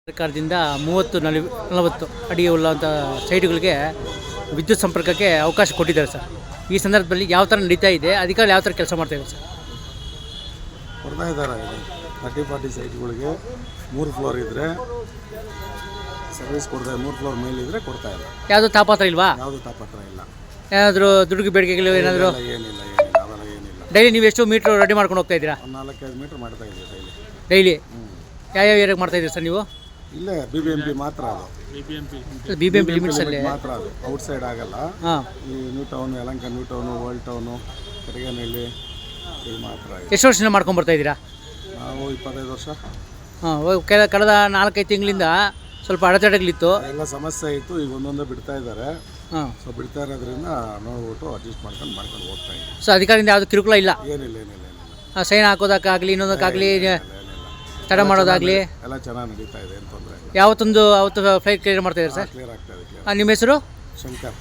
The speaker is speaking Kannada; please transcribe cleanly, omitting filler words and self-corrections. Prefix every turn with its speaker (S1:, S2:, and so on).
S1: ಸರ್ಕಾರದಿಂದ 30-40 ಅಡಿ ಉಳ್ಳಂಥ ಸೈಟ್ಗಳಿಗೆ ವಿದ್ಯುತ್ ಸಂಪರ್ಕಕ್ಕೆ ಅವಕಾಶ ಕೊಟ್ಟಿದ್ದಾರೆ ಸರ್. ಈ ಸಂದರ್ಭದಲ್ಲಿ ಯಾವ ಥರ ನಡೀತಾ ಇದೆ, ಅಧಿಕಾರಿ ಯಾವ ಥರ ಕೆಲಸ ಮಾಡ್ತಾ ಇದ್ದಾರೆ ಸರ್?
S2: ಕೊಡ್ತಾ ಇದ್ದಾರೆ. 30-40 ಸೈಟ್ಗಳಿಗೆ 3 ಫ್ಲೋರ್ ಇದ್ದರೆ ಸರ್ವಿಸ್ ಕೊಡ್ತಾರೆ, 3 ಫ್ಲೋರ್ ಮೇಲಿದ್ದರೆ ಕೊಡ್ತಾ ಇಲ್ಲ.
S1: ಯಾವುದು ತಾಪತ್ರ ಇಲ್ವಾ?
S2: ಯಾವುದು ತಾಪತ್ರ ಇಲ್ಲ.
S1: ಏನಾದರೂ ದುಡುಗು ಬೇಡಿಕೆಗಳು ಏನಾದರೂ?
S2: ಏನಿಲ್ಲ, ಅವೆಲ್ಲ ಏನಿಲ್ಲ.
S1: ಡೈಲಿ ನೀವು ಎಷ್ಟು ಮೀಟ್ರ್ ರೆಡಿ ಮಾಡ್ಕೊಂಡು ಹೋಗ್ತಾ ಇದ್ದೀರಾ?
S2: 4-5 ಮೀಟ್ರ್ ಮಾಡ್ತಾ ಇದ್ದೀವಿ
S1: ಡೈಲಿ. ಯಾವ್ಯಾವ ಏರಿಯಾಗೆ ಮಾಡ್ತಾ ಇದ್ದೀರಿ ಸರ್ ನೀವು?
S2: ಇಲ್ಲೇ BBMP ಮಾತ್ರ, ಅದು
S1: BBMP ಲಿಮಿಟ್ಸಲ್ಲಿ
S2: ಮಾತ್ರ, ಅದು ಔಟ್ಸೈಡ್ ಆಗಲ್ಲ. ಈ new town, Yelahanka new town, old town, Kariganahalli ಇದು ಮಾತ್ರ.
S1: ಎಷ್ಟು ವರ್ಷದಿಂದ ಮಾಡ್ಕೊಂಡು ಬರ್ತಾ ಇದ್ದೀರಾ?
S2: ನಾವು 25 ವರ್ಷ.
S1: ಕಳೆದ 4-5 ತಿಂಗಳಿಂದ ಸ್ವಲ್ಪ ಅಡೆತಡೆಗಳಿತ್ತು,
S2: ಎಲ್ಲ ಸಮಸ್ಯೆ ಇತ್ತು. ಈಗ ಒಂದೊಂದೇ ಬಿಡ್ತಾ ಇದ್ದಾರೆ. ಸೊ ಬಿಡ್ತಾ ಇರೋದ್ರಿಂದ ನೋಡ್ಬಿಟ್ಟು ಅಡ್ಜಸ್ಟ್ ಮಾಡ್ಕೊಂಡು ಹೋಗ್ತಾ ಇದ್ದೀವಿ.
S1: ಸೊ ಅಧಿಕಾರಿಯಿಂದ ಯಾವುದು ಕಿರುಕುಳ ಇಲ್ಲ?
S2: ಏನಿಲ್ಲ.
S1: ಸೈನ್ ಹಾಕೋದಕ್ಕಾಗಲಿ ಇನ್ನೊಂದಕ್ಕಾಗಲಿ ತಡ ಮಾಡೋದಾಗಲಿ
S2: ಎಲ್ಲ ಚೆನ್ನಾಗಿ ನಡೀತಾ ಇದೆ, ಏನು ತೊಂದರೆ ಇಲ್ಲ.
S1: ಅವತ್ತು ಫ್ಲೈಟ್ ಕ್ಲಿಯರ್ ಮಾಡ್ತಾ ಇದ್ದಾರೆ ಸರ್.
S2: ಕ್ಲಿಯರ್ ಆಗ್ತಾ ಇದೆ.
S1: ನಿಮ್ಮ ಹೆಸರು?
S2: ಶಂಕರ್.